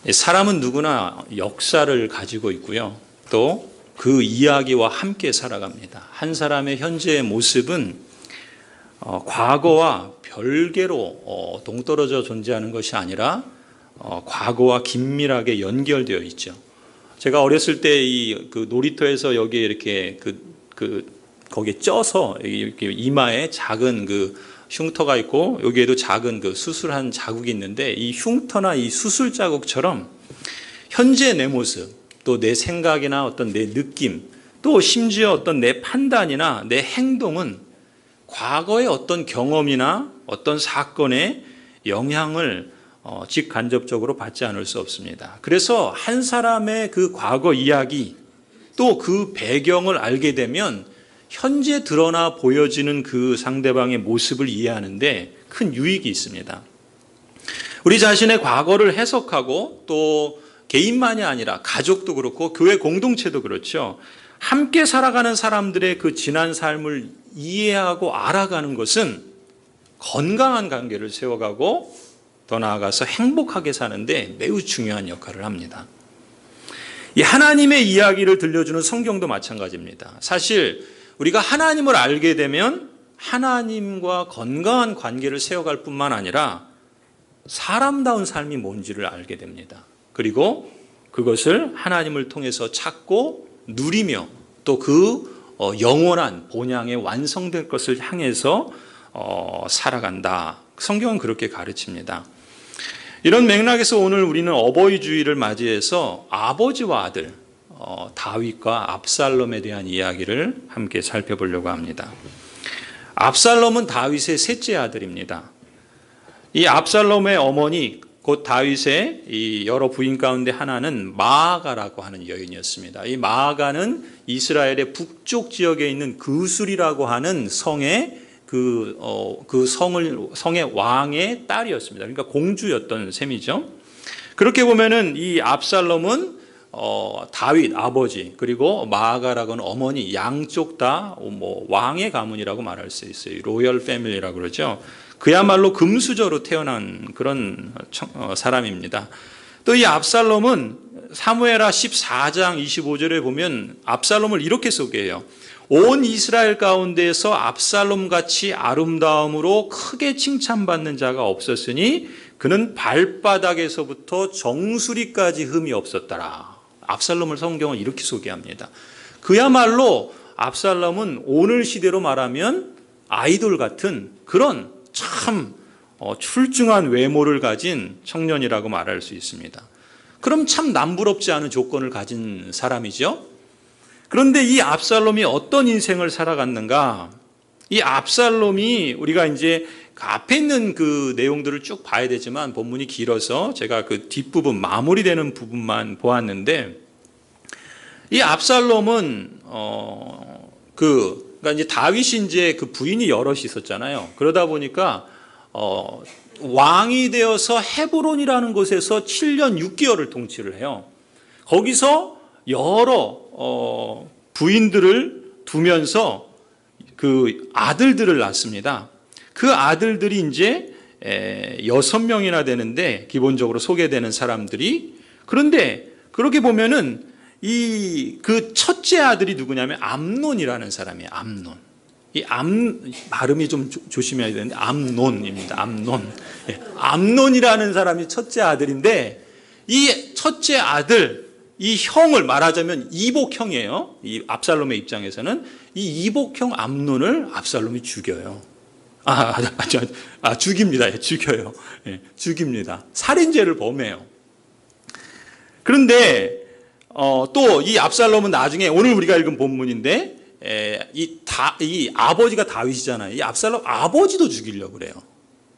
사람은 누구나 역사를 가지고 있고요. 또 그 이야기와 함께 살아갑니다. 한 사람의 현재의 모습은 과거와 별개로 동떨어져 존재하는 것이 아니라 과거와 긴밀하게 연결되어 있죠. 제가 어렸을 때 그 놀이터에서 여기에 이렇게 거기에 쪄서 이렇게 이마에 작은 그 흉터가 있고 여기에도 작은 그 수술한 자국이 있는데 이 흉터나 이 수술 자국처럼 현재 내 모습, 또 내 생각이나 어떤 내 느낌, 또 심지어 어떤 내 판단이나 내 행동은 과거의 어떤 경험이나 어떤 사건의 영향을 직간접적으로 받지 않을 수 없습니다. 그래서 한 사람의 그 과거 이야기, 또 그 배경을 알게 되면 현재 드러나 보여지는 그 상대방의 모습을 이해하는데 큰 유익이 있습니다. 우리 자신의 과거를 해석하고 또 개인만이 아니라 가족도 그렇고 교회 공동체도 그렇죠. 함께 살아가는 사람들의 그 지난 삶을 이해하고 알아가는 것은 건강한 관계를 세워가고 더 나아가서 행복하게 사는데 매우 중요한 역할을 합니다. 이 하나님의 이야기를 들려주는 성경도 마찬가지입니다. 사실 우리가 하나님을 알게 되면 하나님과 건강한 관계를 세워갈 뿐만 아니라 사람다운 삶이 뭔지를 알게 됩니다. 그리고 그것을 하나님을 통해서 찾고 누리며 또 그 영원한 본향에 완성될 것을 향해서 살아간다. 성경은 그렇게 가르칩니다. 이런 맥락에서 오늘 우리는 어버이 주일을 맞이해서 아버지와 아들 다윗과 압살롬에 대한 이야기를 함께 살펴보려고 합니다. 압살롬은 다윗의 셋째 아들입니다. 이 압살롬의 어머니 곧 다윗의 이 여러 부인 가운데 하나는 마아가라고 하는 여인이었습니다. 이 마아가는 이스라엘의 북쪽 지역에 있는 그술이라고 하는 성의 성의 왕의 딸이었습니다. 그러니까 공주였던 셈이죠. 그렇게 보면은 이 압살롬은 다윗 아버지 그리고 마아가라고 하는 어머니 양쪽 다 왕의 가문이라고 말할 수 있어요. 로열 패밀리라고 그러죠. 그야말로 금수저로 태어난 그런 사람입니다. 또 이 압살롬은 사무엘하 14장 25절에 보면 압살롬을 이렇게 소개해요. 온 이스라엘 가운데에서 압살롬같이 아름다움으로 크게 칭찬받는 자가 없었으니 그는 발바닥에서부터 정수리까지 흠이 없었더라. 압살롬을 성경은 이렇게 소개합니다. 그야말로 압살롬은 오늘 시대로 말하면 아이돌 같은 그런 참 출중한 외모를 가진 청년이라고 말할 수 있습니다. 그럼 참 남부럽지 않은 조건을 가진 사람이죠. 그런데 이 압살롬이 어떤 인생을 살아갔는가? 이 압살롬이 우리가 이제 앞에 있는 그 내용들을 쭉 봐야 되지만 본문이 길어서 제가 그 뒷부분 마무리되는 부분만 보았는데 이 압살롬은 그러니까 이제 다윗이 이제 그 부인이 여럿이 있었잖아요. 그러다 보니까 왕이 되어서 헤브론이라는 곳에서 7년 6개월을 통치를 해요. 거기서 여러 부인들을 두면서 그 아들들을 낳습니다. 그 아들들이 이제 6명이나 되는데 기본적으로 소개되는 사람들이 그런데 그렇게 보면은 그 첫째 아들이 누구냐면 암논이라는 사람이에요. 암논. 이 발음이 좀 조심해야 되는데 암논입니다. 암논. 암논이라는 사람이 첫째 아들인데 이 첫째 아들 이 형을 말하자면 이복형이에요. 이 압살롬의 입장에서는 이 이복형 암논을 압살롬이 죽여요. 죽입니다. 죽여요. 죽입니다. 살인죄를 범해요. 그런데 또 이 압살롬은 나중에 오늘 우리가 읽은 본문인데 이 아버지가 다윗이잖아요. 이 압살롬 아버지도 죽이려고 그래요.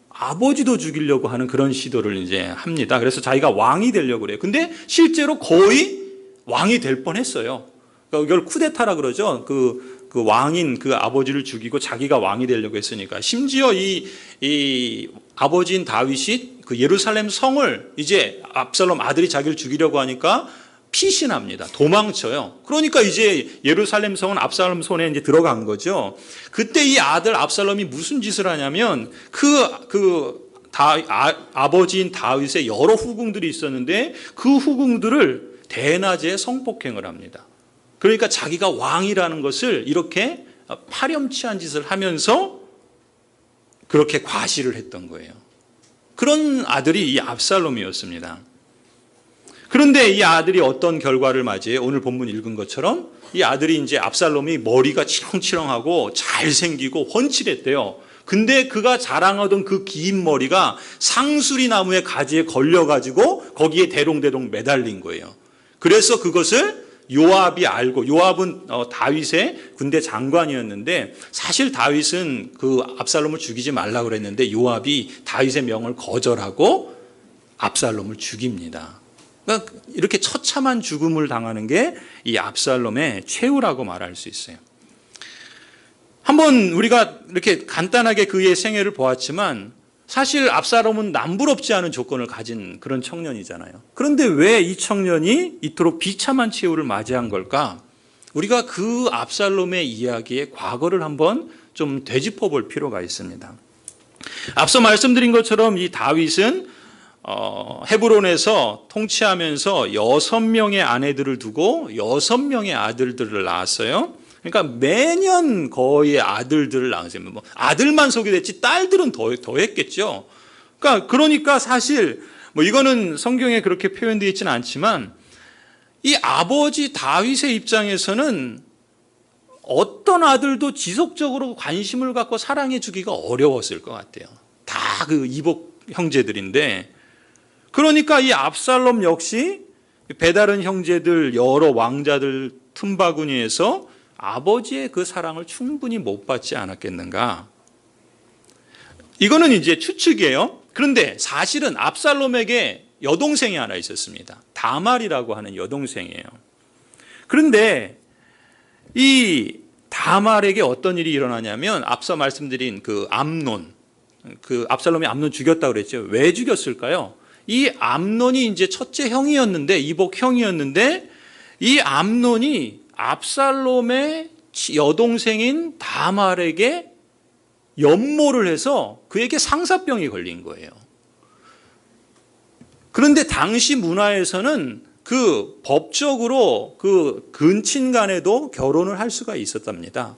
아버지도 죽이려고 하는 그런 시도를 이제 합니다. 그래서 자기가 왕이 되려고 그래요. 근데 실제로 거의 왕이 될 뻔했어요. 그러니까 이걸 쿠데타라 그러죠. 그 왕인 그 아버지를 죽이고 자기가 왕이 되려고 했으니까. 심지어 이 아버지인 다윗이 그 예루살렘 성을 이제 압살롬 아들이 자기를 죽이려고 하니까 피신합니다. 도망쳐요. 그러니까 이제 예루살렘 성은 압살롬 손에 이제 들어간 거죠. 그때 이 아들 압살롬이 무슨 짓을 하냐면 그 아버지인 다윗의 여러 후궁들이 있었는데 그 후궁들을 대낮에 성폭행을 합니다. 그러니까 자기가 왕이라는 것을 이렇게 파렴치한 짓을 하면서 그렇게 과시를 했던 거예요. 그런 아들이 이 압살롬이었습니다. 그런데 이 아들이 어떤 결과를 맞이해요? 오늘 본문 읽은 것처럼 이 아들이 이제 압살롬이 머리가 치렁치렁하고 잘생기고 훤칠했대요. 근데 그가 자랑하던 그 긴 머리가 상수리 나무의 가지에 걸려가지고 거기에 대롱대롱 매달린 거예요. 그래서 그것을 요압이 알고, 요압은 다윗의 군대 장관이었는데 사실 다윗은 그 압살롬을 죽이지 말라고 그랬는데 요압이 다윗의 명을 거절하고 압살롬을 죽입니다. 그러니까 이렇게 처참한 죽음을 당하는 게 이 압살롬의 최후라고 말할 수 있어요. 한번 우리가 이렇게 간단하게 그의 생애를 보았지만 사실 압살롬은 남부럽지 않은 조건을 가진 그런 청년이잖아요. 그런데 왜 이 청년이 이토록 비참한 최후를 맞이한 걸까? 우리가 그 압살롬의 이야기의 과거를 한번 좀 되짚어 볼 필요가 있습니다. 앞서 말씀드린 것처럼 이 다윗은 헤브론에서 통치하면서 6명의 아내들을 두고 6명의 아들들을 낳았어요. 그러니까 매년 거의 아들들을 낳으세요. 뭐 아들만 소개됐지 딸들은 더 했겠죠. 그러니까 사실 뭐 이거는 성경에 그렇게 표현되어 있지는 않지만 이 아버지 다윗의 입장에서는 어떤 아들도 지속적으로 관심을 갖고 사랑해 주기가 어려웠을 것 같아요. 다 그 이복 형제들인데, 그러니까 이 압살롬 역시 배다른 형제들 여러 왕자들 틈바구니에서 아버지의 그 사랑을 충분히 못 받지 않았겠는가? 이거는 이제 추측이에요. 그런데 사실은 압살롬에게 여동생이 하나 있었습니다. 다말이라고 하는 여동생이에요. 그런데 이 다말에게 어떤 일이 일어나냐면 앞서 말씀드린 그 암논, 그 압살롬이 암논 죽였다고 그랬죠. 왜 죽였을까요? 이 암논이 이제 첫째 형이었는데, 이복 형이었는데 이 암논이 압살롬의 여동생인 다말에게 연모를 해서 그에게 상사병이 걸린 거예요. 그런데 당시 문화에서는 그 법적으로 그 근친 간에도 결혼을 할 수가 있었답니다.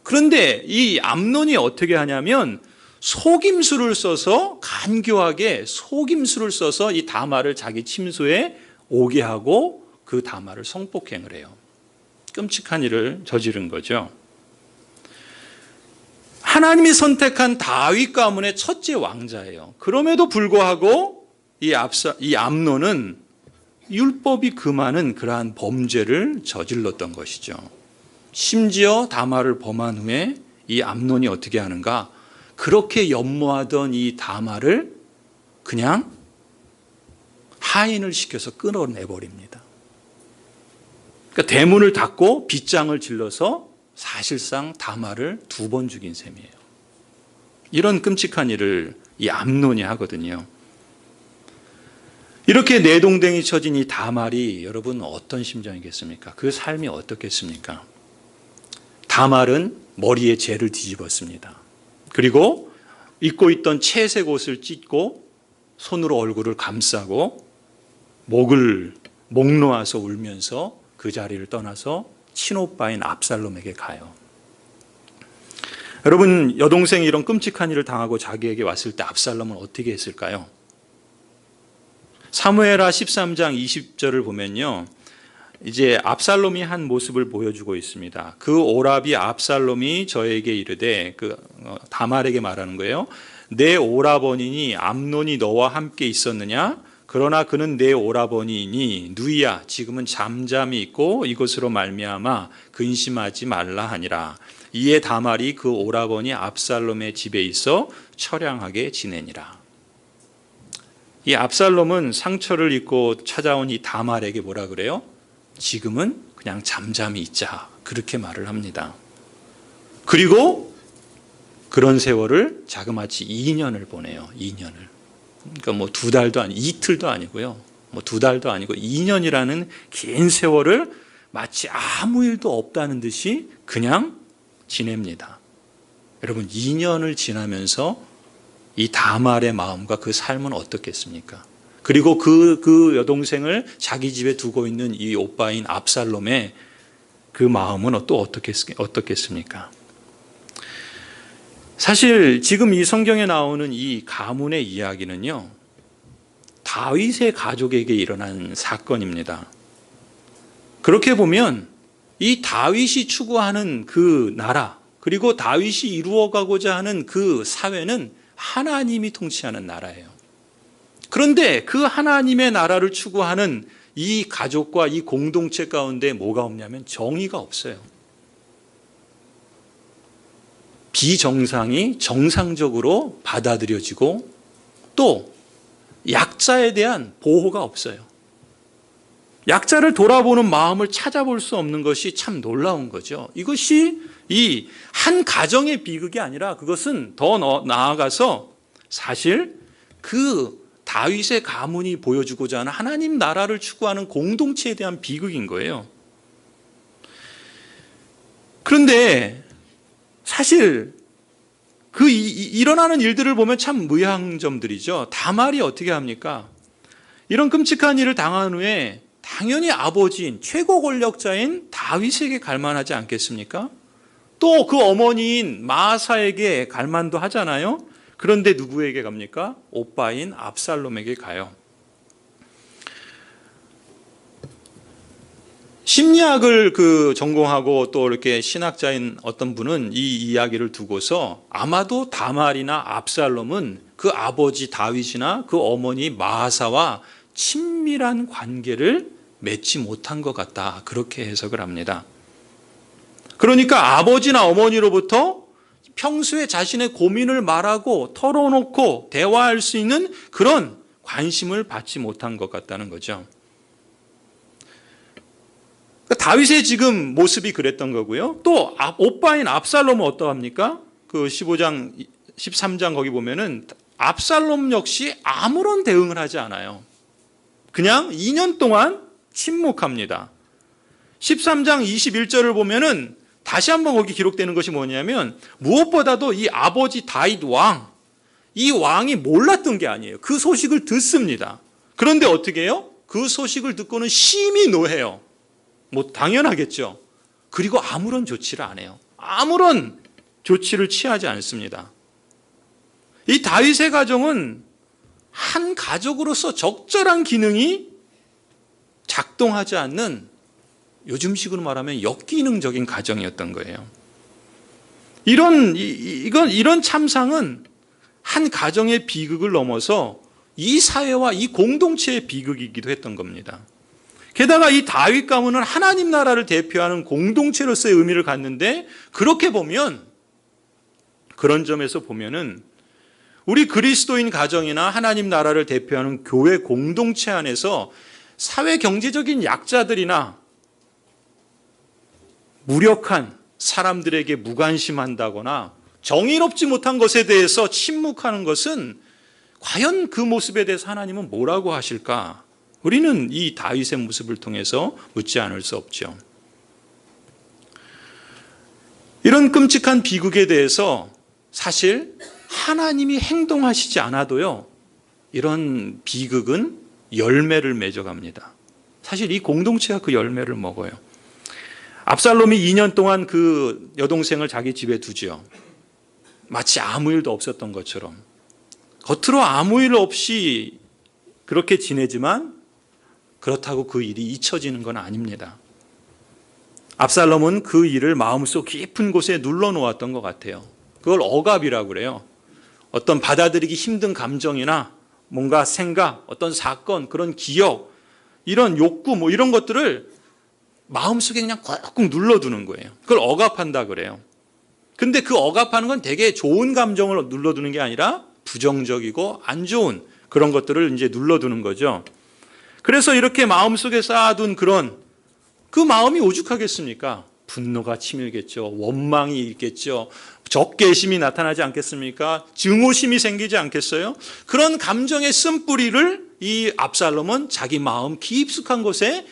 그런데 이 암논이 어떻게 하냐면 속임수를 써서, 간교하게 속임수를 써서 이 다말을 자기 침소에 오게 하고 그 다말을 성폭행을 해요. 끔찍한 일을 저지른 거죠. 하나님이 선택한 다윗 가문의 첫째 왕자예요. 그럼에도 불구하고 이 암논은 율법이 금하는 그러한 범죄를 저질렀던 것이죠. 심지어 다말을 범한 후에 이 암논이 어떻게 하는가? 그렇게 연모하던 이 다말을 그냥 하인을 시켜서 끊어내버립니다. 그러니까 대문을 닫고 빗장을 질러서 사실상 다말을 2번 죽인 셈이에요. 이런 끔찍한 일을 이 암논이 하거든요. 이렇게 내동댕이 쳐진 이 다말이 여러분 어떤 심정이겠습니까? 그 삶이 어떻겠습니까? 다말은 머리에 재를 뒤집었습니다. 그리고 입고 있던 채색 옷을 찢고 손으로 얼굴을 감싸고 목 놓아서 울면서 그 자리를 떠나서 친오빠인 압살롬에게 가요. 여러분, 여동생이 이런 끔찍한 일을 당하고 자기에게 왔을 때 압살롬은 어떻게 했을까요? 사무엘하 13장 20절을 보면요, 이제 압살롬이 한 모습을 보여주고 있습니다. 그 오라비 압살롬이 저에게 이르되, 다말에게 말하는 거예요. 내 오라버니니 암논이 너와 함께 있었느냐? 그러나 그는 내 오라버니니 누이야, 지금은 잠잠히 있고 이것으로 말미암아 근심하지 말라 하니라. 이에 다말이 그 오라버니 압살롬의 집에 있어 처량하게 지내니라. 이 압살롬은 상처를 입고 찾아온 이 다말에게 뭐라 그래요? 지금은 그냥 잠잠히 있자, 그렇게 말을 합니다. 그리고 그런 세월을 자그마치 2년을 보내요. 2년을. 그러니까 뭐 2달도 아니고 이틀도 아니고요. 뭐 2달도 아니고 2년이라는 긴 세월을 마치 아무 일도 없다는 듯이 그냥 지냅니다. 여러분, 2년을 지나면서 이 다말의 마음과 그 삶은 어떻겠습니까? 그리고 그 여동생을 자기 집에 두고 있는 이 오빠인 압살롬의 그 마음은 또 어떻겠습니까? 사실 지금 이 성경에 나오는 이 가문의 이야기는요, 다윗의 가족에게 일어난 사건입니다. 그렇게 보면 이 다윗이 추구하는 그 나라, 그리고 다윗이 이루어가고자 하는 그 사회는 하나님이 통치하는 나라예요. 그런데 그 하나님의 나라를 추구하는 이 가족과 이 공동체 가운데 뭐가 없냐면 정의가 없어요. 비정상이 정상적으로 받아들여지고 또 약자에 대한 보호가 없어요. 약자를 돌아보는 마음을 찾아볼 수 없는 것이 참 놀라운 거죠. 이것이 이 한 가정의 비극이 아니라 그것은 더 나아가서 사실 그 다윗의 가문이 보여주고자 하는 하나님 나라를 추구하는 공동체에 대한 비극인 거예요. 그런데 사실 일어나는 일들을 보면 참 무양점들이죠. 다말이 어떻게 합니까? 이런 끔찍한 일을 당한 후에 당연히 아버지인 최고 권력자인 다윗에게 갈 만하지 않겠습니까? 또 그 어머니인 마사에게 갈 만도 하잖아요. 그런데 누구에게 갑니까? 오빠인 압살롬에게 가요. 심리학을 전공하고 또 이렇게 신학자인 어떤 분은 이 이야기를 두고서 아마도 다말이나 압살롬은 그 아버지 다윗이나 그 어머니 마사와 친밀한 관계를 맺지 못한 것 같다. 그렇게 해석을 합니다. 그러니까 아버지나 어머니로부터 평소에 자신의 고민을 말하고 털어놓고 대화할 수 있는 그런 관심을 받지 못한 것 같다는 거죠. 다윗의 지금 모습이 그랬던 거고요. 또 오빠인 압살롬은 어떠합니까? 그 15장, 13장 거기 보면은 압살롬 역시 아무런 대응을 하지 않아요. 그냥 2년 동안 침묵합니다. 13장 21절을 보면은 다시 한번 거기 기록되는 것이 뭐냐면 무엇보다도 이 아버지 다윗 왕, 이 왕이 몰랐던 게 아니에요. 그 소식을 듣습니다. 그런데 어떻게 해요? 그 소식을 듣고는 심히 노해요. 뭐 당연하겠죠. 그리고 아무런 조치를 안 해요. 아무런 조치를 취하지 않습니다. 이 다윗의 가정은 한 가족으로서 적절한 기능이 작동하지 않는 요즘식으로 말하면 역기능적인 가정이었던 거예요. 이런 참상은 한 가정의 비극을 넘어서 이 사회와 이 공동체의 비극이기도 했던 겁니다. 게다가 이 다윗 가문은 하나님 나라를 대표하는 공동체로서의 의미를 갖는데 그렇게 보면 그런 점에서 보면은 우리 그리스도인 가정이나 하나님 나라를 대표하는 교회 공동체 안에서 사회 경제적인 약자들이나 무력한 사람들에게 무관심한다거나 정의롭지 못한 것에 대해서 침묵하는 것은 과연 그 모습에 대해서 하나님은 뭐라고 하실까? 우리는 이 다윗의 모습을 통해서 묻지 않을 수 없죠. 이런 끔찍한 비극에 대해서 사실 하나님이 행동하시지 않아도요, 이런 비극은 열매를 맺어갑니다. 사실 이 공동체가 그 열매를 먹어요. 압살롬이 2년 동안 그 여동생을 자기 집에 두죠. 마치 아무 일도 없었던 것처럼. 겉으로 아무 일 없이 그렇게 지내지만 그렇다고 그 일이 잊혀지는 건 아닙니다. 압살롬은 그 일을 마음속 깊은 곳에 눌러놓았던 것 같아요. 그걸 억압이라고 그래요. 어떤 받아들이기 힘든 감정이나 뭔가 생각, 어떤 사건, 그런 기억, 이런 욕구 뭐 이런 것들을 마음속에 그냥 꾹꾹 눌러두는 거예요. 그걸 억압한다 그래요. 근데 그 억압하는 건 되게 좋은 감정을 눌러두는 게 아니라 부정적이고 안 좋은 그런 것들을 이제 눌러두는 거죠. 그래서 이렇게 마음속에 쌓아둔 그 마음이 오죽하겠습니까? 분노가 치밀겠죠. 원망이 있겠죠. 적개심이 나타나지 않겠습니까? 증오심이 생기지 않겠어요? 그런 감정의 쓴뿌리를 이 압살롬은 자기 마음 깊숙한 곳에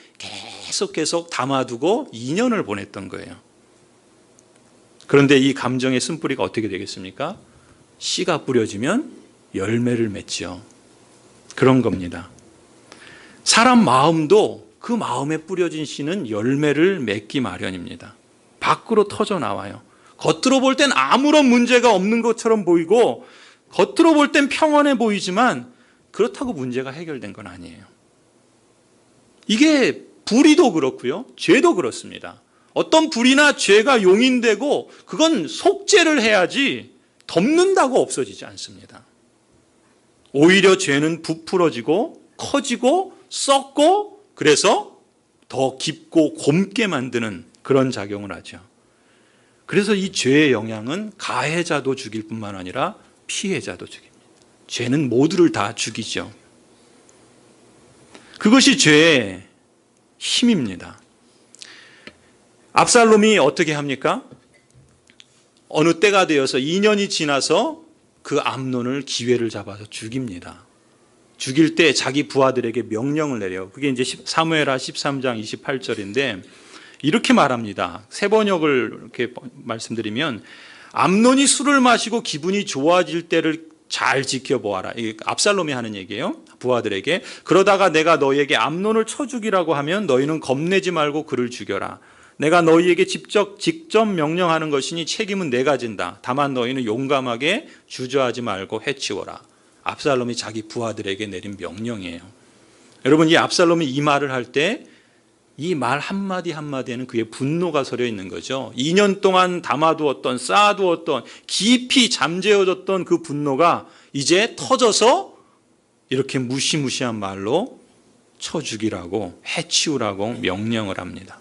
계속 담아두고 2년을 보냈던 거예요. 그런데 이 감정의 쓴뿌리가 어떻게 되겠습니까? 씨가 뿌려지면 열매를 맺죠. 그런 겁니다. 사람 마음도 그 마음에 뿌려진 씨는 열매를 맺기 마련입니다. 밖으로 터져 나와요. 겉으로 볼 땐 아무런 문제가 없는 것처럼 보이고 겉으로 볼 땐 평안해 보이지만 그렇다고 문제가 해결된 건 아니에요. 이게 불의도 그렇고요. 죄도 그렇습니다. 어떤 불의나 죄가 용인되고 그건 속죄를 해야지 덮는다고 없어지지 않습니다. 오히려 죄는 부풀어지고 커지고 썩고 그래서 더 깊고 곰게 만드는 그런 작용을 하죠. 그래서 이 죄의 영향은 가해자도 죽일 뿐만 아니라 피해자도 죽입니다. 죄는 모두를 다 죽이죠. 그것이 죄의 힘입니다. 압살롬이 어떻게 합니까? 어느 때가 되어서 2년이 지나서 그 암논을 기회를 잡아서 죽입니다. 죽일 때 자기 부하들에게 명령을 내려요. 그게 이제 사무엘하 13장 28절인데 이렇게 말합니다. 세 번역을 이렇게 말씀드리면 암논이 술을 마시고 기분이 좋아질 때를 잘 지켜보아라. 이게 압살롬이 하는 얘기예요. 부하들에게. 그러다가 내가 너희에게 암논을 쳐 죽이라고 하면 너희는 겁내지 말고 그를 죽여라. 내가 너희에게 직접 명령하는 것이니 책임은 내가 진다. 다만 너희는 용감하게 주저하지 말고 해치워라. 압살롬이 자기 부하들에게 내린 명령이에요. 여러분, 이 압살롬이 이 말을 할 때 이 말 한마디 한마디에는 그의 분노가 서려 있는 거죠. 2년 동안 담아두었던 쌓아두었던 깊이 잠재워졌던 그 분노가 이제 터져서 이렇게 무시무시한 말로 쳐 죽이라고 해치우라고 명령을 합니다.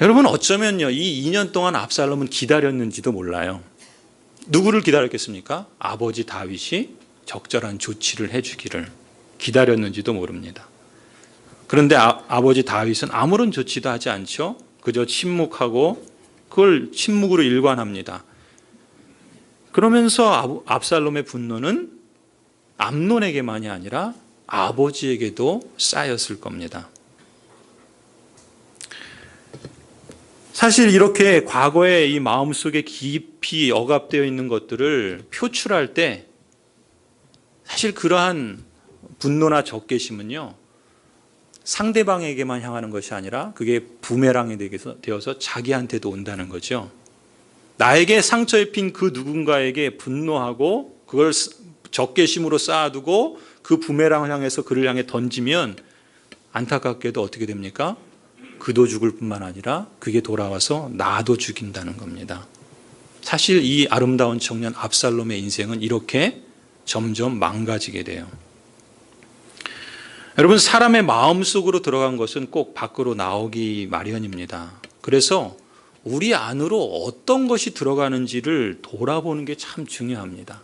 여러분, 어쩌면요 이 2년 동안 압살롬은 기다렸는지도 몰라요. 누구를 기다렸겠습니까? 아버지 다윗이 적절한 조치를 해주기를 기다렸는지도 모릅니다. 그런데 아버지 다윗은 아무런 조치도 하지 않죠. 그저 침묵하고 그걸 침묵으로 일관합니다. 그러면서 압살롬의 분노는 암논에게만이 아니라 아버지에게도 쌓였을 겁니다. 사실 이렇게 과거에 이 마음속에 깊이 억압되어 있는 것들을 표출할 때 사실 그러한 분노나 적개심은요 상대방에게만 향하는 것이 아니라 그게 부메랑이 되어서 자기한테도 온다는 거죠. 나에게 상처 입힌 그 누군가에게 분노하고 그걸 적개심으로 쌓아두고 그 부메랑을 향해서 그를 향해 던지면 안타깝게도 어떻게 됩니까? 그도 죽을 뿐만 아니라 그게 돌아와서 나도 죽인다는 겁니다. 사실 이 아름다운 청년 압살롬의 인생은 이렇게 점점 망가지게 돼요. 여러분, 사람의 마음속으로 들어간 것은 꼭 밖으로 나오기 마련입니다. 그래서 우리 안으로 어떤 것이 들어가는지를 돌아보는 게 참 중요합니다.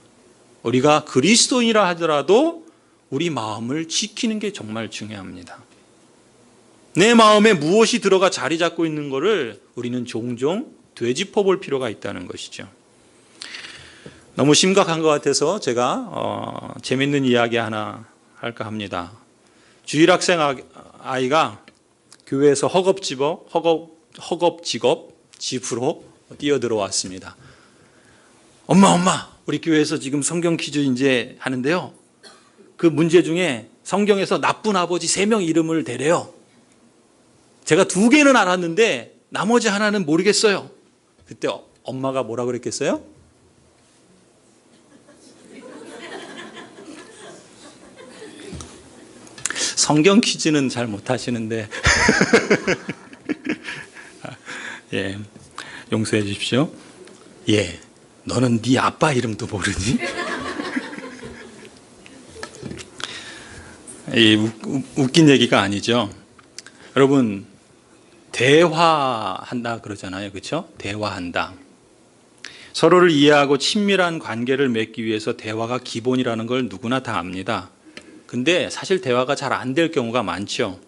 우리가 그리스도인이라 하더라도 우리 마음을 지키는 게 정말 중요합니다. 내 마음에 무엇이 들어가 자리 잡고 있는 것을 우리는 종종 되짚어 볼 필요가 있다는 것이죠. 너무 심각한 것 같아서 제가 재밌는 이야기 하나 할까 합니다. 주일학생 아이가 교회에서 허겁지겁 집으로 뛰어들어왔습니다. 엄마, 우리 교회에서 지금 성경 퀴즈 이제 하는데요. 그 문제 중에 성경에서 나쁜 아버지 3명 이름을 대래요. 제가 2개는 알았는데 나머지 하나는 모르겠어요. 그때 엄마가 뭐라 그랬겠어요? 성경 퀴즈는 잘 못하시는데 예, 용서해 주십시오. 예, 너는 네 아빠 이름도 모르니? 웃긴 얘기가 아니죠. 여러분, 대화한다 그러잖아요. 그렇죠? 대화한다. 서로를 이해하고 친밀한 관계를 맺기 위해서 대화가 기본이라는 걸 누구나 다 압니다. 근데 사실 대화가 잘 안 될 경우가 많죠.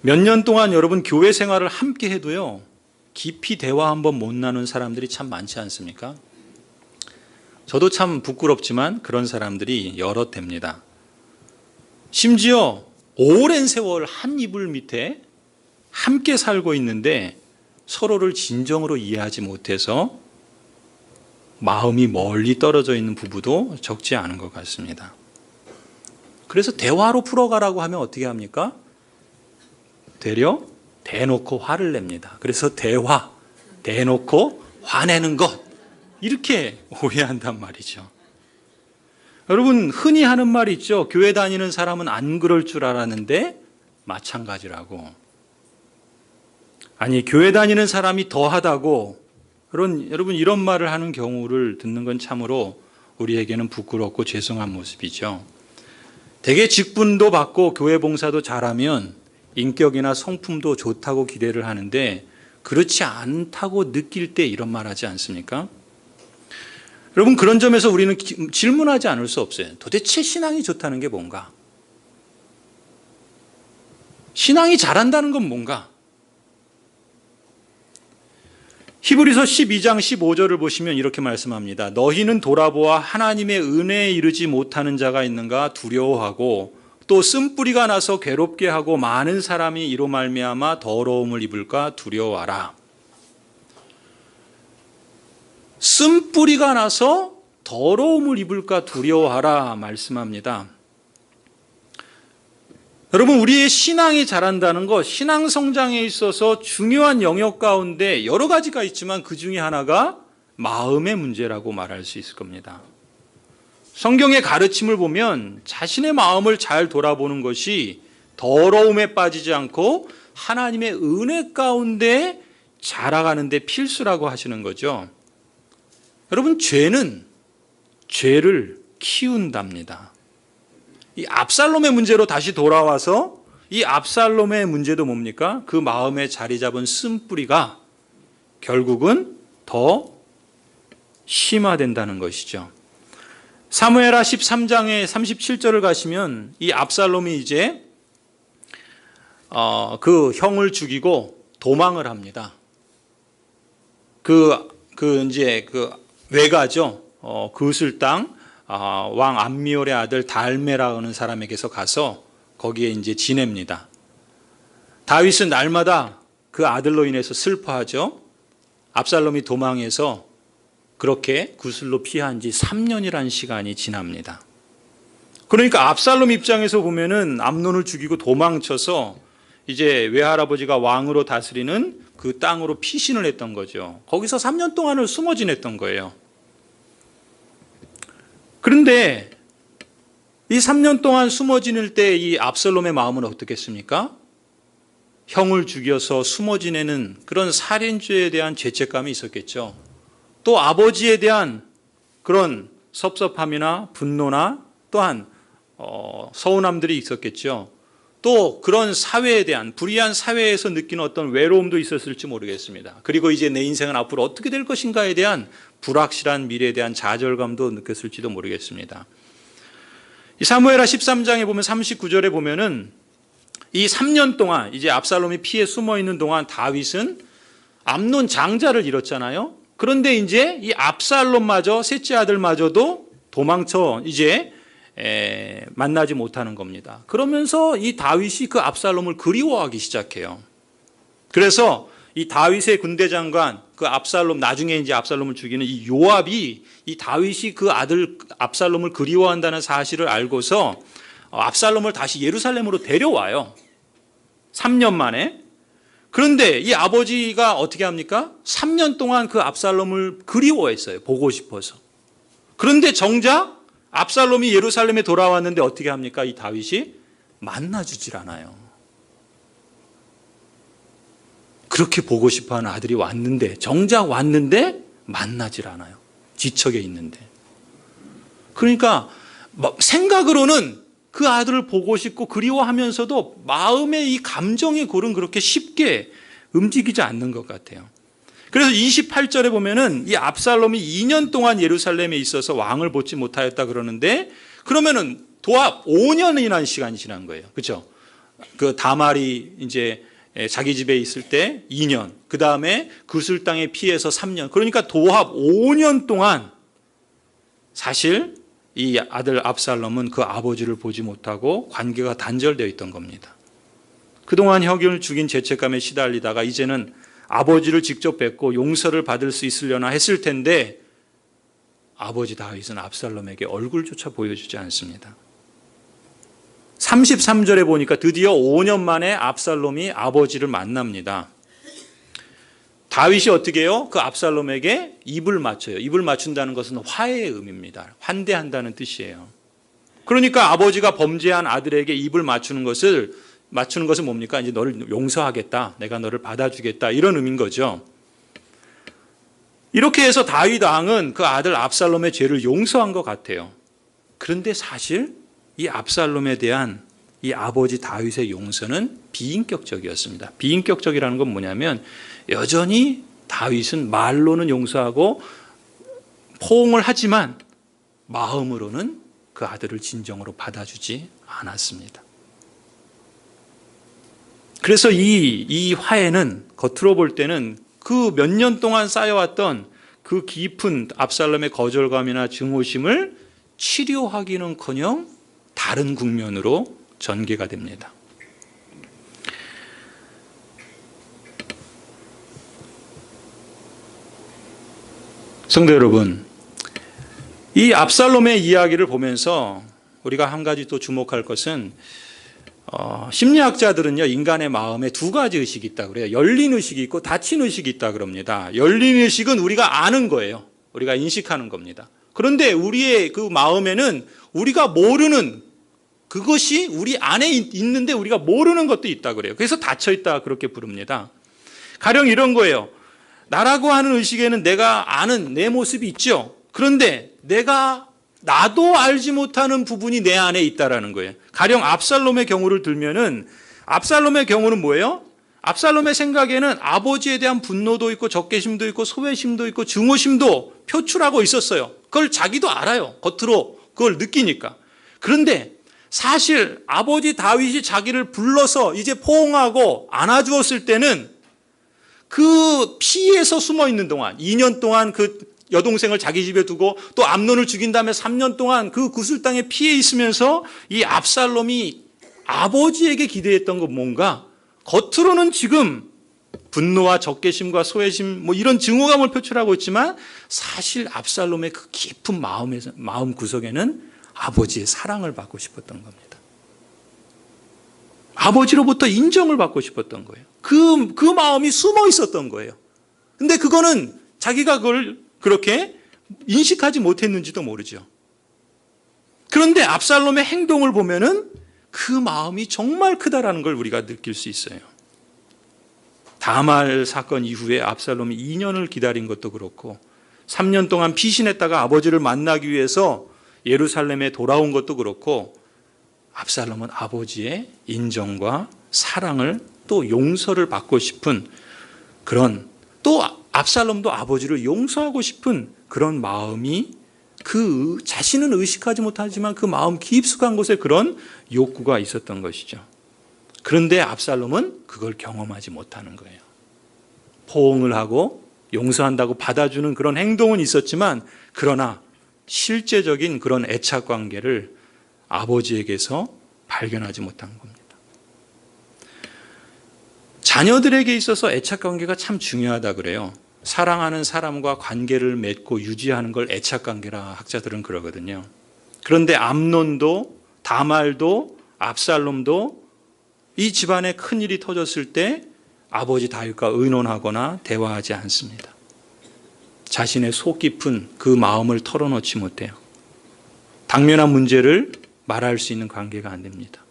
몇 년 동안 여러분 교회 생활을 함께 해도요, 깊이 대화 한번 못 나눈 사람들이 참 많지 않습니까? 저도 참 부끄럽지만 그런 사람들이 여럿 됩니다. 심지어 오랜 세월 한 이불 밑에 함께 살고 있는데 서로를 진정으로 이해하지 못해서 마음이 멀리 떨어져 있는 부부도 적지 않은 것 같습니다. 그래서 대화로 풀어가라고 하면 어떻게 합니까? 되려 대놓고 화를 냅니다. 그래서 대화, 대놓고 화내는 것, 이렇게 오해한단 말이죠. 여러분, 흔히 하는 말이 있죠. 교회 다니는 사람은 안 그럴 줄 알았는데 마찬가지라고. 아니, 교회 다니는 사람이 더하다고, 여러분 이런 말을 하는 경우를 듣는 건 참으로 우리에게는 부끄럽고 죄송한 모습이죠. 대개 직분도 받고 교회 봉사도 잘하면 인격이나 성품도 좋다고 기대를 하는데 그렇지 않다고 느낄 때 이런 말 하지 않습니까? 여러분, 그런 점에서 우리는 질문하지 않을 수 없어요. 도대체 신앙이 좋다는 게 뭔가? 신앙이 잘한다는 건 뭔가? 히브리서 12장 15절을 보시면 이렇게 말씀합니다. 너희는 돌아보아 하나님의 은혜에 이르지 못하는 자가 있는가 두려워하고 또 쓴뿌리가 나서 괴롭게 하고 많은 사람이 이로 말미암아 더러움을 입을까 두려워하라. 쓴뿌리가 나서 더러움을 입을까 두려워하라 말씀합니다. 여러분, 우리의 신앙이 자란다는 것, 신앙 성장에 있어서 중요한 영역 가운데 여러 가지가 있지만 그 중에 하나가 마음의 문제라고 말할 수 있을 겁니다. 성경의 가르침을 보면 자신의 마음을 잘 돌아보는 것이 더러움에 빠지지 않고 하나님의 은혜 가운데 자라가는 데 필수라고 하시는 거죠. 여러분, 죄는 죄를 키운답니다. 이 압살롬의 문제로 다시 돌아와서 이 압살롬의 문제도 뭡니까? 그 마음에 자리 잡은 쓴뿌리가 결국은 더 심화된다는 것이죠. 사무엘하 13장의 37절을 가시면 이 압살롬이 이제 그 형을 죽이고 도망을 합니다. 이제 외가죠. 그슬 땅 왕 암미올의 아들 달메라 하는 사람에게서 가서 거기에 이제 지냅니다. 다윗은 날마다 그 아들로 인해서 슬퍼하죠. 압살롬이 도망해서 그렇게 구슬로 피한 지 3년이라는 시간이 지납니다. 그러니까 압살롬 입장에서 보면은 암논을 죽이고 도망쳐서 이제 외할아버지가 왕으로 다스리는 그 땅으로 피신을 했던 거죠. 거기서 3년 동안을 숨어 지냈던 거예요. 그런데 이 3년 동안 숨어 지낼 때 이 압살롬의 마음은 어떻겠습니까? 형을 죽여서 숨어 지내는 그런 살인죄에 대한 죄책감이 있었겠죠. 또 아버지에 대한 그런 섭섭함이나 분노나 또한 서운함들이 있었겠죠. 또 그런 사회에 대한 불의한 사회에서 느끼는 어떤 외로움도 있었을지 모르겠습니다. 그리고 이제 내 인생은 앞으로 어떻게 될 것인가에 대한 불확실한 미래에 대한 좌절감도 느꼈을지도 모르겠습니다. 이 사무엘하 13장에 보면 39절에 보면은 이 3년 동안 이제 압살롬이 피해 숨어 있는 동안 다윗은 암논 장자를 잃었잖아요. 그런데 이제 이 압살롬마저 셋째 아들마저도 도망쳐 이제 만나지 못하는 겁니다. 그러면서 이 다윗이 그 압살롬을 그리워하기 시작해요. 그래서 이 다윗의 군대 장관 그 압살롬, 나중에 이제 압살롬을 죽이는 이 요압이 이 다윗이 그 아들 압살롬을 그리워한다는 사실을 알고서 압살롬을 다시 예루살렘으로 데려와요. 3년 만에. 그런데 이 아버지가 어떻게 합니까? 3년 동안 그 압살롬을 그리워했어요. 보고 싶어서. 그런데 정작 압살롬이 예루살렘에 돌아왔는데 어떻게 합니까? 이 다윗이 만나주질 않아요. 그렇게 보고 싶어하는 아들이 왔는데, 정작 왔는데 만나질 않아요. 지척에 있는데. 그러니까 생각으로는 그 아들을 보고 싶고 그리워하면서도 마음의 이 감정의 골은 그렇게 쉽게 움직이지 않는 것 같아요. 그래서 28절에 보면은 이 압살롬이 2년 동안 예루살렘에 있어서 왕을 보지 못하였다 그러는데, 그러면은 도합 5년이라는 시간이 지난 거예요. 그렇죠? 그 다말이 이제 자기 집에 있을 때 2년, 그 다음에 그술 땅에 피해서 3년, 그러니까 도합 5년 동안 사실 이 아들 압살롬은 그 아버지를 보지 못하고 관계가 단절되어 있던 겁니다. 그동안 형을 죽인 죄책감에 시달리다가 이제는 아버지를 직접 뵙고 용서를 받을 수 있으려나 했을 텐데 아버지 다윗은 압살롬에게 얼굴조차 보여주지 않습니다. 33절에 보니까 드디어 5년 만에 압살롬이 아버지를 만납니다. 다윗이 어떻게 해요? 그 압살롬에게 입을 맞춰요. 입을 맞춘다는 것은 화해의 의미입니다. 환대한다는 뜻이에요. 그러니까 아버지가 범죄한 아들에게 입을 맞추는 것은 뭡니까? 이제 너를 용서하겠다. 내가 너를 받아주겠다. 이런 의미인 거죠. 이렇게 해서 다윗 왕은 그 아들 압살롬의 죄를 용서한 것 같아요. 그런데 사실 이 압살롬에 대한 이 아버지 다윗의 용서는 비인격적이었습니다. 비인격적이라는 건 뭐냐면 여전히 다윗은 말로는 용서하고 포옹을 하지만 마음으로는 그 아들을 진정으로 받아주지 않았습니다. 그래서 이 화해는 겉으로 볼 때는 그 몇 년 동안 쌓여왔던 그 깊은 압살롬의 거절감이나 증오심을 치료하기는커녕 다른 국면으로 전개가 됩니다. 성도 여러분, 이 압살롬의 이야기를 보면서 우리가 한 가지 또 주목할 것은 심리학자들은요, 인간의 마음에 두 가지 의식이 있다고 그래요. 열린 의식이 있고 닫힌 의식이 있다고 그럽니다. 열린 의식은 우리가 아는 거예요. 우리가 인식하는 겁니다. 그런데 우리의 그 마음에는 우리가 모르는 그것이 우리 안에 있는데 우리가 모르는 것도 있다고 그래요. 그래서 닫혀 있다 그렇게 부릅니다. 가령 이런 거예요. 나라고 하는 의식에는 내가 아는 내 모습이 있죠. 그런데 나도 알지 못하는 부분이 내 안에 있다라는 거예요. 가령 압살롬의 경우를 들면은 압살롬의 경우는 뭐예요? 압살롬의 생각에는 아버지에 대한 분노도 있고 적개심도 있고 소외심도 있고 증오심도 표출하고 있었어요. 그걸 자기도 알아요. 겉으로 그걸 느끼니까. 그런데 사실 아버지 다윗이 자기를 불러서 이제 포옹하고 안아주었을 때는 그 피해서 숨어 있는 동안 2년 동안 그 여동생을 자기 집에 두고 또 암논을 죽인 다음에 3년 동안 그 구슬 땅에 피해 있으면서 이 압살롬이 아버지에게 기대했던 건 뭔가 겉으로는 지금 분노와 적개심과 소외심 이런 증오감을 표출하고 있지만 사실 압살롬의 그 깊은 마음 구석에는 아버지의 사랑을 받고 싶었던 겁니다. 아버지로부터 인정을 받고 싶었던 거예요. 그 마음이 숨어 있었던 거예요. 근데 그거는 자기가 그걸 그렇게 인식하지 못했는지도 모르죠. 그런데 압살롬의 행동을 보면은 그 마음이 정말 크다라는 걸 우리가 느낄 수 있어요. 다말 사건 이후에 압살롬이 2년을 기다린 것도 그렇고 3년 동안 피신했다가 아버지를 만나기 위해서 예루살렘에 돌아온 것도 그렇고 압살롬은 아버지의 인정과 사랑을 또 용서를 받고 싶은 그런 또 압살롬도 아버지를 용서하고 싶은 그런 마음이 그 자신은 의식하지 못하지만 그 마음 깊숙한 곳에 그런 욕구가 있었던 것이죠. 그런데 압살롬은 그걸 경험하지 못하는 거예요. 포옹을 하고 용서한다고 받아주는 그런 행동은 있었지만 그러나 실제적인 그런 애착 관계를 아버지에게서 발견하지 못한 겁니다. 자녀들에게 있어서 애착 관계가 참 중요하다 그래요. 사랑하는 사람과 관계를 맺고 유지하는 걸 애착 관계라 학자들은 그러거든요. 그런데 암논도 다말도 압살롬도 이 집안에 큰일이 터졌을 때 아버지 다윗과 의논하거나 대화하지 않습니다. 자신의 속 깊은 그 마음을 털어놓지 못해요. 당면한 문제를 말할 수 있는 관계가 안 됩니다.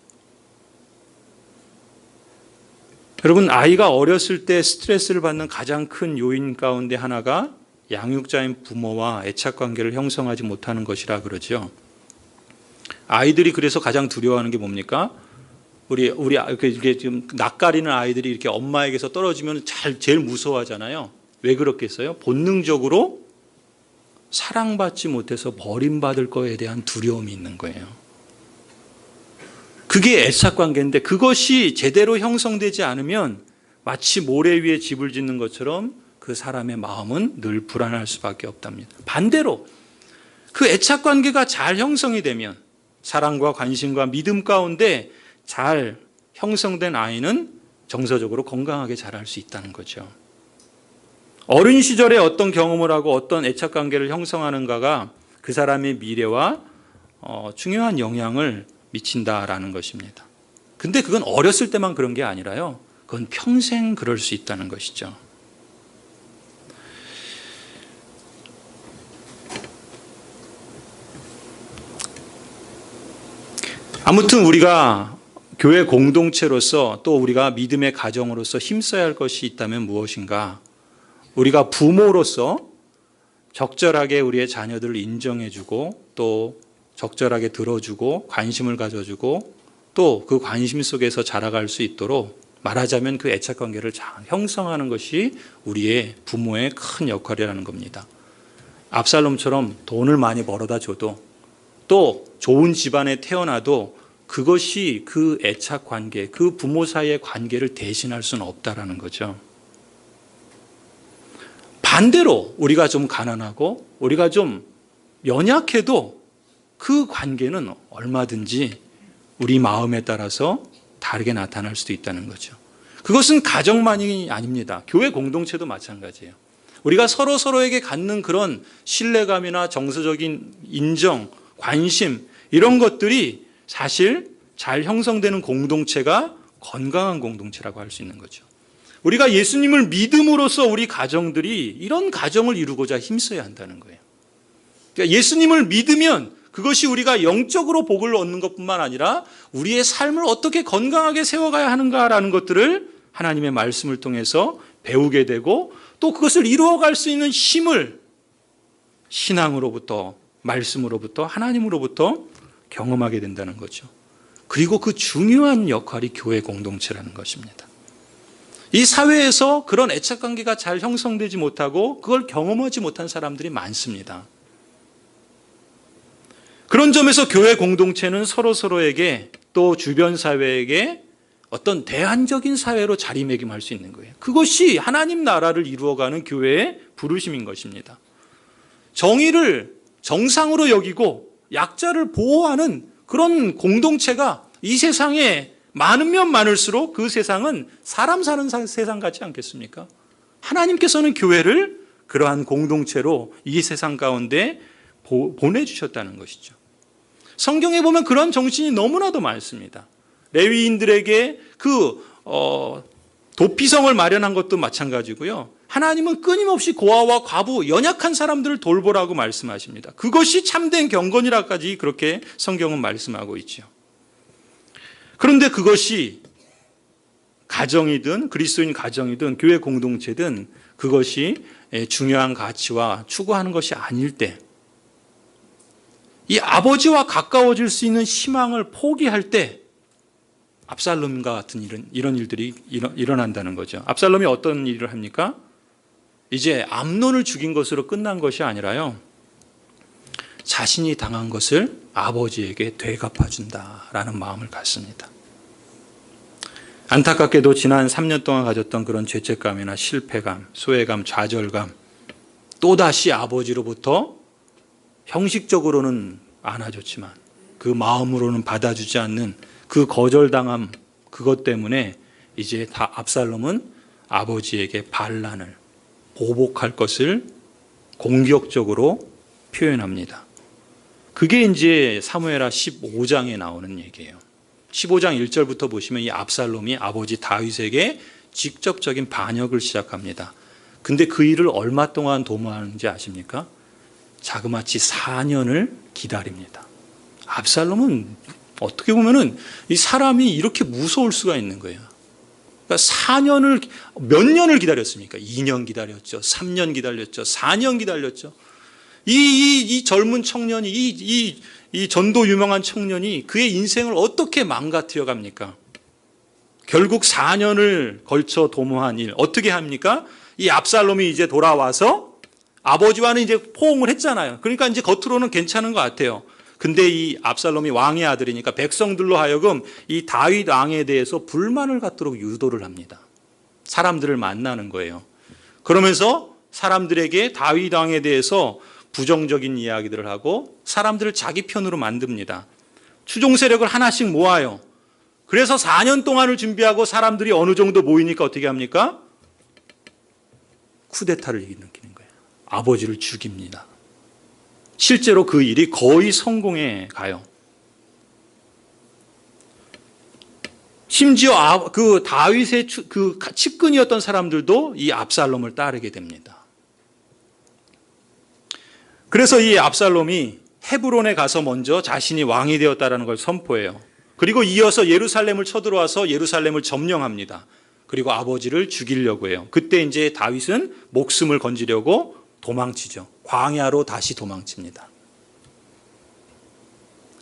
여러분, 아이가 어렸을 때 스트레스를 받는 가장 큰 요인 가운데 하나가 양육자인 부모와 애착 관계를 형성하지 못하는 것이라 그러죠. 아이들이 그래서 가장 두려워하는 게 뭡니까? 우리 이게 지금 낯가리는 아이들이 이렇게 엄마에게서 떨어지면 제일 무서워하잖아요. 왜 그렇겠어요? 본능적으로 사랑받지 못해서 버림받을 거에 대한 두려움이 있는 거예요. 그게 애착 관계인데 그것이 제대로 형성되지 않으면 마치 모래 위에 집을 짓는 것처럼 그 사람의 마음은 늘 불안할 수밖에 없답니다. 반대로 그 애착 관계가 잘 형성이 되면 사랑과 관심과 믿음 가운데 잘 형성된 아이는 정서적으로 건강하게 자랄 수 있다는 거죠. 어린 시절에 어떤 경험을 하고 어떤 애착관계를 형성하는가가 그 사람의 미래와 중요한 영향을 미친다라는 것입니다. 근데 그건 어렸을 때만 그런 게 아니라요. 그건 평생 그럴 수 있다는 것이죠. 아무튼 우리가 교회 공동체로서 또 우리가 믿음의 가정으로서 힘써야 할 것이 있다면 무엇인가? 우리가 부모로서 적절하게 우리의 자녀들을 인정해주고 또 적절하게 들어주고 관심을 가져주고 또 그 관심 속에서 자라갈 수 있도록 말하자면 그 애착관계를 잘 형성하는 것이 우리의 부모의 큰 역할이라는 겁니다. 압살롬처럼 돈을 많이 벌어다 줘도 또 좋은 집안에 태어나도 그것이 그 애착관계, 그 부모 사이의 관계를 대신할 수는 없다라는 거죠. 반대로 우리가 좀 가난하고 우리가 좀 연약해도 그 관계는 얼마든지 우리 마음에 따라서 다르게 나타날 수도 있다는 거죠. 그것은 가정만이 아닙니다. 교회 공동체도 마찬가지예요. 우리가 서로에게 갖는 그런 신뢰감이나 정서적인 인정, 관심 이런 것들이 사실 잘 형성되는 공동체가 건강한 공동체라고 할 수 있는 거죠. 우리가 예수님을 믿음으로써 우리 가정들이 이런 가정을 이루고자 힘써야 한다는 거예요. 그러니까 예수님을 믿으면 그것이 우리가 영적으로 복을 얻는 것뿐만 아니라 우리의 삶을 어떻게 건강하게 세워가야 하는가라는 것들을 하나님의 말씀을 통해서 배우게 되고 또 그것을 이루어갈 수 있는 힘을 신앙으로부터 말씀으로부터 하나님으로부터 경험하게 된다는 거죠. 그리고 그 중요한 역할이 교회 공동체라는 것입니다. 이 사회에서 그런 애착관계가 잘 형성되지 못하고 그걸 경험하지 못한 사람들이 많습니다. 그런 점에서 교회 공동체는 서로에게 또 주변 사회에게 어떤 대안적인 사회로 자리매김할 수 있는 거예요. 그것이 하나님 나라를 이루어가는 교회의 부르심인 것입니다. 정의를 정상으로 여기고 약자를 보호하는 그런 공동체가 이 세상에 많으면 많을수록 그 세상은 사람 사는 세상 같지 않겠습니까? 하나님께서는 교회를 그러한 공동체로 이 세상 가운데 보내주셨다는 것이죠. 성경에 보면 그런 정신이 너무나도 많습니다. 레위인들에게 그 도피성을 마련한 것도 마찬가지고요. 하나님은 끊임없이 고아와 과부, 연약한 사람들을 돌보라고 말씀하십니다. 그것이 참된 경건이라까지 그렇게 성경은 말씀하고 있죠. 그런데 그것이 가정이든 그리스도인 가정이든 교회 공동체든 그것이 중요한 가치와 추구하는 것이 아닐 때, 이 아버지와 가까워질 수 있는 희망을 포기할 때 압살롬과 같은 이런 일들이 일어난다는 거죠. 압살롬이 어떤 일을 합니까? 이제 암논을 죽인 것으로 끝난 것이 아니라요, 자신이 당한 것을 아버지에게 되갚아준다라는 마음을 갖습니다. 안타깝게도 지난 3년 동안 가졌던 그런 죄책감이나 실패감, 소외감, 좌절감, 또다시 아버지로부터 형식적으로는 안아줬지만 그 마음으로는 받아주지 않는 그 거절당함, 그것 때문에 이제 다 압살롬은 아버지에게 반란을 보복할 것을 공격적으로 표현합니다. 그게 이제 사무엘하 15장에 나오는 얘기예요. 15장 1절부터 보시면 이 압살롬이 아버지 다윗에게 직접적인 반역을 시작합니다. 근데 그 일을 얼마 동안 도모하는지 아십니까? 자그마치 4년을 기다립니다. 압살롬은 어떻게 보면은 이 사람이 이렇게 무서울 수가 있는 거예요. 그러니까 4년을, 몇 년을 기다렸습니까? 2년 기다렸죠. 3년 기다렸죠. 4년 기다렸죠. 이 젊은 청년이, 이 전도 유명한 청년이 그의 인생을 어떻게 망가뜨려 갑니까? 결국 4년을 걸쳐 도모한 일, 어떻게 합니까? 이 압살롬이 이제 돌아와서 아버지와는 이제 포옹을 했잖아요. 그러니까 이제 겉으로는 괜찮은 것 같아요. 근데 이 압살롬이 왕의 아들이니까 백성들로 하여금 이 다윗 왕에 대해서 불만을 갖도록 유도를 합니다. 사람들을 만나는 거예요. 그러면서 사람들에게 다윗 왕에 대해서 부정적인 이야기들을 하고 사람들을 자기 편으로 만듭니다. 추종 세력을 하나씩 모아요. 그래서 4년 동안을 준비하고 사람들이 어느 정도 모이니까 어떻게 합니까? 쿠데타를 일으키는 거예요. 아버지를 죽입니다. 실제로 그 일이 거의 성공해 가요. 심지어 그 다윗의 그 측근이었던 사람들도 이 압살롬을 따르게 됩니다. 그래서 이 압살롬이 헤브론에 가서 먼저 자신이 왕이 되었다는 걸 선포해요. 그리고 이어서 예루살렘을 쳐들어와서 예루살렘을 점령합니다. 그리고 아버지를 죽이려고 해요. 그때 이제 다윗은 목숨을 건지려고 도망치죠. 광야로 다시 도망칩니다.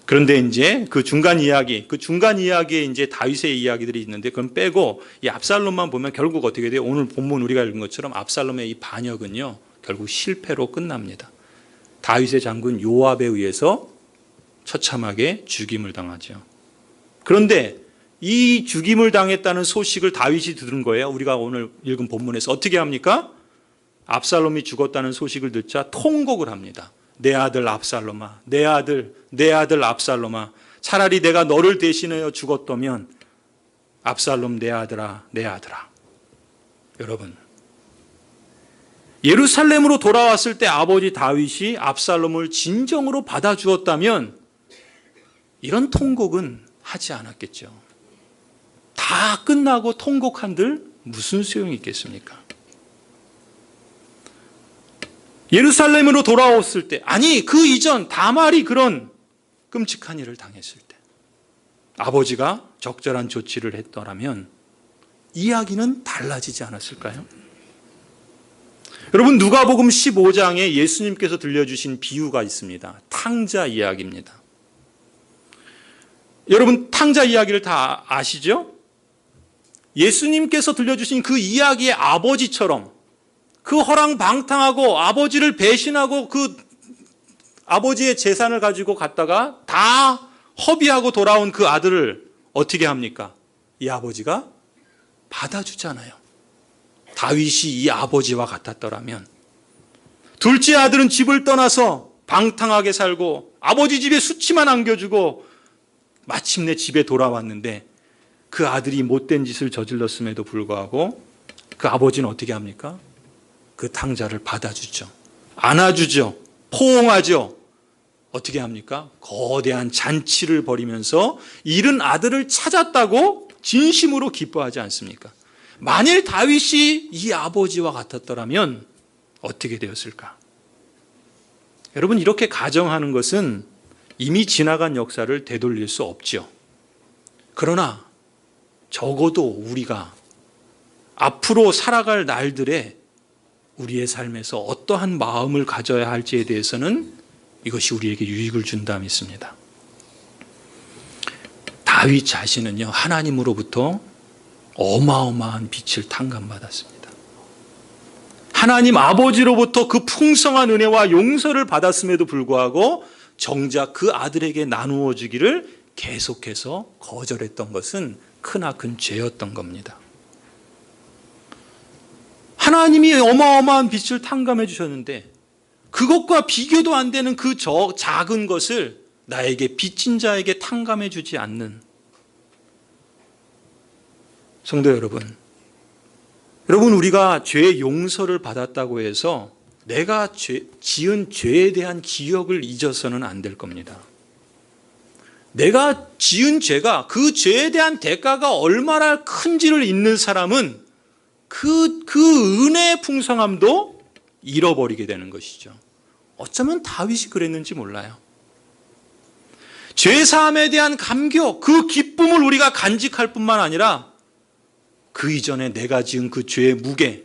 그런데 이제 그 중간 이야기에 이제 다윗의 이야기들이 있는데 그건 빼고 이 압살롬만 보면 결국 어떻게 돼요? 오늘 본문 우리가 읽은 것처럼 압살롬의 이 반역은요, 결국 실패로 끝납니다. 다윗의 장군 요압에 의해서 처참하게 죽임을 당하죠. 그런데 이 죽임을 당했다는 소식을 다윗이 들은 거예요. 우리가 오늘 읽은 본문에서 어떻게 합니까? 압살롬이 죽었다는 소식을 듣자 통곡을 합니다. 내 아들 압살롬아, 내 아들 압살롬아, 차라리 내가 너를 대신하여 죽었다면 압살롬 내 아들아, 내 아들아. 여러분, 예루살렘으로 돌아왔을 때 아버지 다윗이 압살롬을 진정으로 받아주었다면 이런 통곡은 하지 않았겠죠. 다 끝나고 통곡한들 무슨 소용이 있겠습니까? 예루살렘으로 돌아왔을 때, 아니 그 이전 다말이 그런 끔찍한 일을 당했을 때 아버지가 적절한 조치를 했더라면 이야기는 달라지지 않았을까요? 여러분, 누가복음 15장에 예수님께서 들려주신 비유가 있습니다. 탕자 이야기입니다. 여러분, 탕자 이야기를 다 아시죠? 예수님께서 들려주신 그 이야기의 아버지처럼 그 허랑방탕하고 아버지를 배신하고 그 아버지의 재산을 가지고 갔다가 다 허비하고 돌아온 그 아들을 어떻게 합니까? 이 아버지가 받아주잖아요. 다윗이 이 아버지와 같았더라면 둘째 아들은 집을 떠나서 방탕하게 살고 아버지 집에 수치만 안겨주고 마침내 집에 돌아왔는데 그 아들이 못된 짓을 저질렀음에도 불구하고 그 아버지는 어떻게 합니까? 그 탕자를 받아주죠. 안아주죠. 포옹하죠. 어떻게 합니까? 거대한 잔치를 벌이면서 잃은 아들을 찾았다고 진심으로 기뻐하지 않습니까? 만일 다윗이 이 아버지와 같았더라면 어떻게 되었을까? 여러분, 이렇게 가정하는 것은 이미 지나간 역사를 되돌릴 수 없죠. 그러나 적어도 우리가 앞으로 살아갈 날들에 우리의 삶에서 어떠한 마음을 가져야 할지에 대해서는 이것이 우리에게 유익을 준다 믿습니다. 다윗 자신은요, 하나님으로부터 어마어마한 빛을 탕감받았습니다. 하나님 아버지로부터 그 풍성한 은혜와 용서를 받았음에도 불구하고 정작 그 아들에게 나누어 주기를 계속해서 거절했던 것은 크나큰 죄였던 겁니다. 하나님이 어마어마한 빛을 탕감해 주셨는데 그것과 비교도 안 되는 그 작은 것을 나에게 빚진 자에게 탕감해 주지 않는 성도 여러분, 우리가 죄의 용서를 받았다고 해서 내가 지은 죄에 대한 기억을 잊어서는 안 될 겁니다. 내가 지은 죄가, 그 죄에 대한 대가가 얼마나 큰지를 잊는 사람은 그 은혜의 풍성함도 잃어버리게 되는 것이죠. 어쩌면 다윗이 그랬는지 몰라요. 죄사함에 대한 감격, 그 기쁨을 우리가 간직할 뿐만 아니라 그 이전에 내가 지은 그 죄의 무게,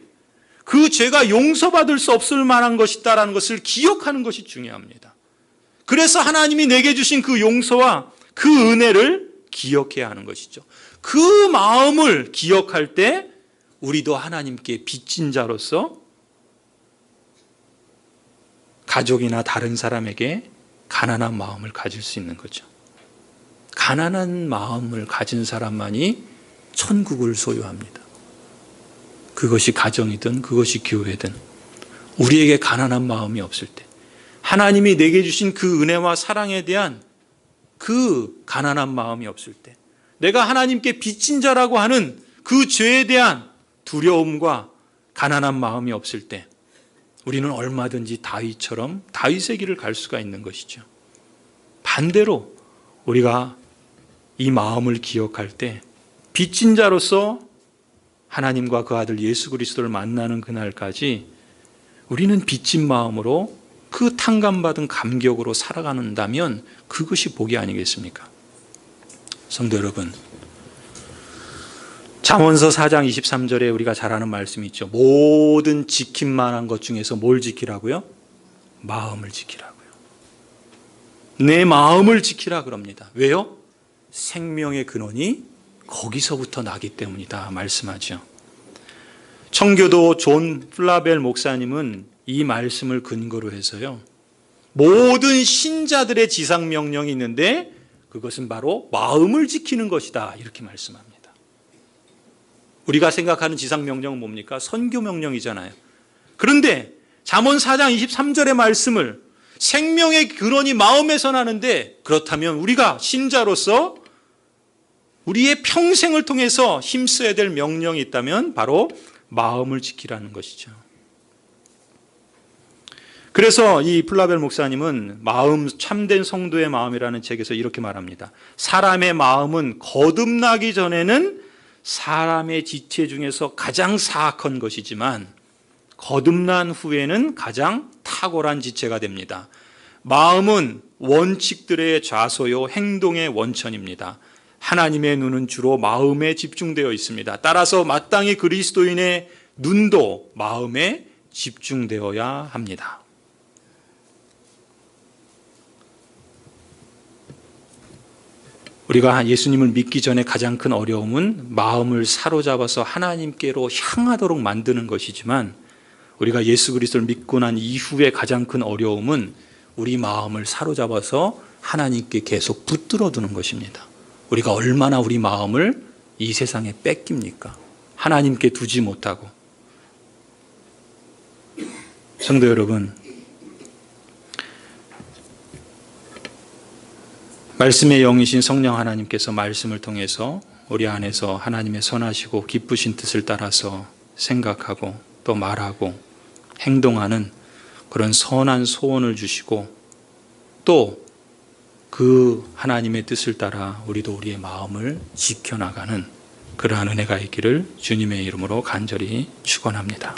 그 죄가 용서받을 수 없을 만한 것이다라는 것을 기억하는 것이 중요합니다. 그래서 하나님이 내게 주신 그 용서와 그 은혜를 기억해야 하는 것이죠. 그 마음을 기억할 때 우리도 하나님께 빚진 자로서 가족이나 다른 사람에게 가난한 마음을 가질 수 있는 거죠. 가난한 마음을 가진 사람만이 천국을 소유합니다. 그것이 가정이든 그것이 교회든 우리에게 가난한 마음이 없을 때, 하나님이 내게 주신 그 은혜와 사랑에 대한 그 가난한 마음이 없을 때, 내가 하나님께 빚진 자라고 하는 그 죄에 대한 두려움과 가난한 마음이 없을 때 우리는 얼마든지 다윗처럼 다윗의 길을 갈 수가 있는 것이죠. 반대로 우리가 이 마음을 기억할 때 빚진 자로서 하나님과 그 아들 예수 그리스도를 만나는 그날까지 우리는 빚진 마음으로 그 탕감받은 감격으로 살아간다면 그것이 복이 아니겠습니까? 성도 여러분, 잠언서 4장 23절에 우리가 잘 아는 말씀이 있죠. 모든 지킬 만한 것 중에서 뭘 지키라고요? 마음을 지키라고요. 내 마음을 지키라 그럽니다. 왜요? 생명의 근원이 거기서부터 나기 때문이다 말씀하죠. 청교도 존 플라벨 목사님은 이 말씀을 근거로 해서요, 모든 신자들의 지상명령이 있는데 그것은 바로 마음을 지키는 것이다 이렇게 말씀합니다. 우리가 생각하는 지상명령은 뭡니까? 선교명령이잖아요. 그런데 잠언 4장 23절의 말씀을 생명의 근원이 마음에서 나는데, 그렇다면 우리가 신자로서 우리의 평생을 통해서 힘써야 될 명령이 있다면 바로 마음을 지키라는 것이죠. 그래서 이 플라벨 목사님은 마음, 참된 성도의 마음이라는 책에서 이렇게 말합니다. 사람의 마음은 거듭나기 전에는 사람의 지체 중에서 가장 사악한 것이지만 거듭난 후에는 가장 탁월한 지체가 됩니다. 마음은 원칙들의 좌소요 행동의 원천입니다. 하나님의 눈은 주로 마음에 집중되어 있습니다. 따라서 마땅히 그리스도인의 눈도 마음에 집중되어야 합니다. 우리가 예수님을 믿기 전에 가장 큰 어려움은 마음을 사로잡아서 하나님께로 향하도록 만드는 것이지만, 우리가 예수 그리스도를 믿고 난 이후에 가장 큰 어려움은 우리 마음을 사로잡아서 하나님께 계속 붙들어 두는 것입니다. 우리가 얼마나 우리 마음을 이 세상에 뺏깁니까? 하나님께 두지 못하고. 성도 여러분, 말씀의 영이신 성령 하나님께서 말씀을 통해서 우리 안에서 하나님의 선하시고 기쁘신 뜻을 따라서 생각하고 또 말하고 행동하는 그런 선한 소원을 주시고, 또 그 하나님의 뜻을 따라 우리도 우리의 마음을 지켜나가는 그러한 은혜가 있기를 주님의 이름으로 간절히 축원합니다.